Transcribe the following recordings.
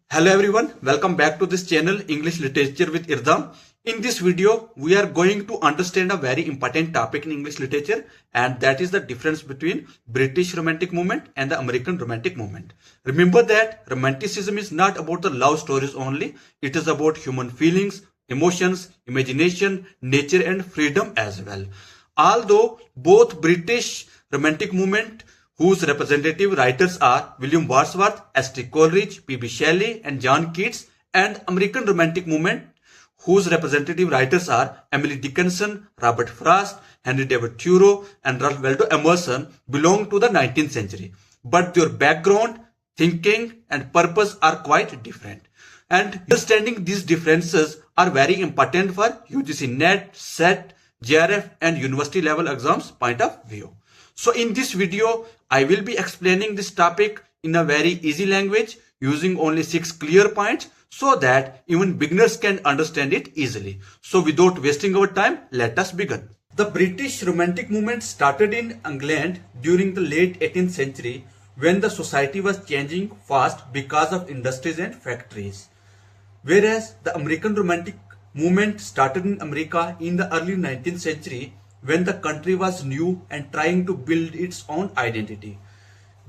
Hello everyone, welcome back to this channel English Literature with Irdam. In this video, we are going to understand a very important topic in English literature, and that is the difference between British Romantic movement and the American Romantic movement. Remember that Romanticism is not about the love stories only, it is about human feelings, emotions, imagination, nature and freedom as well. Although both British Romantic movement whose representative writers are William Wordsworth, S.T. Coleridge, P.B. Shelley, and John Keats, and American Romantic movement, whose representative writers are Emily Dickinson, Robert Frost, Henry David Thoreau, and Ralph Waldo Emerson, belong to the 19th century. But their background, thinking, and purpose are quite different. And understanding these differences are very important for UGC NET, SET, JRF, and university level exams point of view. So in this video, I will be explaining this topic in a very easy language using only 6 clear points so that even beginners can understand it easily. So without wasting our time, let us begin. The British Romantic movement started in England during the late 18th century when the society was changing fast because of industries and factories. Whereas the American Romantic movement started in America in the early 19th century when the country was new and trying to build its own identity.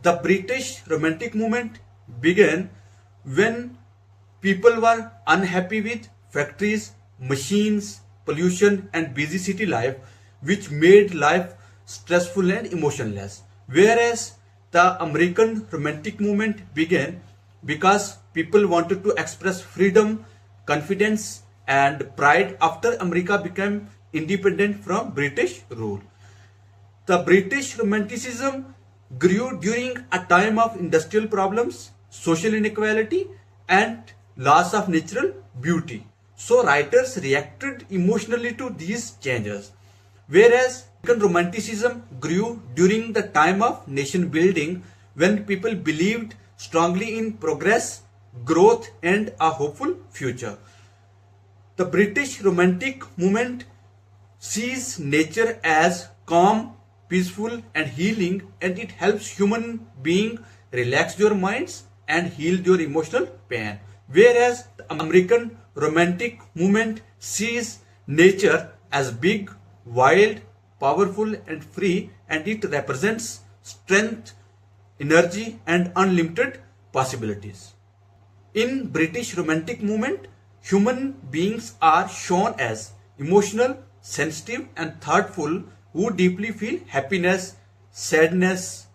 The British Romantic movement began when people were unhappy with factories, machines, pollution and busy city life, which made life stressful and emotionless. Whereas the American Romantic movement began because people wanted to express freedom, confidence and pride after America became independent from British rule. The British Romanticism grew during a time of industrial problems, social inequality and loss of natural beauty. So writers reacted emotionally to these changes. Whereas American Romanticism grew during the time of nation building when people believed strongly in progress, growth and a hopeful future. The British Romantic movement sees nature as calm, peaceful and healing, and it helps human beings relax their minds and heal their emotional pain. Whereas the American Romantic movement sees nature as big, wild, powerful and free, and it represents strength, energy and unlimited possibilities. In British Romantic movement, human beings are shown as emotional, sensitive and thoughtful who deeply feel happiness, sadness,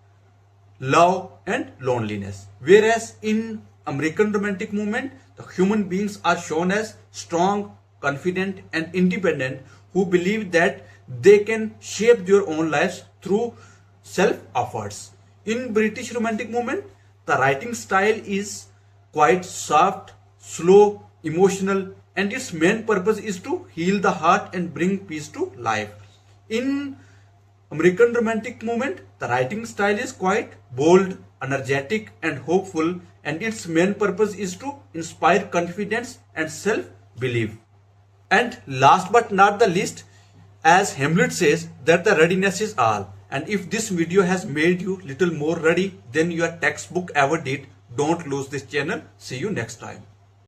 love and loneliness. Whereas in American Romantic movement, the human beings are shown as strong, confident and independent who believe that they can shape their own lives through self-efforts. In British Romantic movement, the writing style is quite soft, slow, emotional, and its main purpose is to heal the heart and bring peace to life. In American Romantic movement, the writing style is quite bold, energetic and hopeful, and its main purpose is to inspire confidence and self-belief. And last but not the least, as Hamlet says that the readiness is all. And if this video has made you little more ready than your textbook ever did, don't lose this channel. See you next time.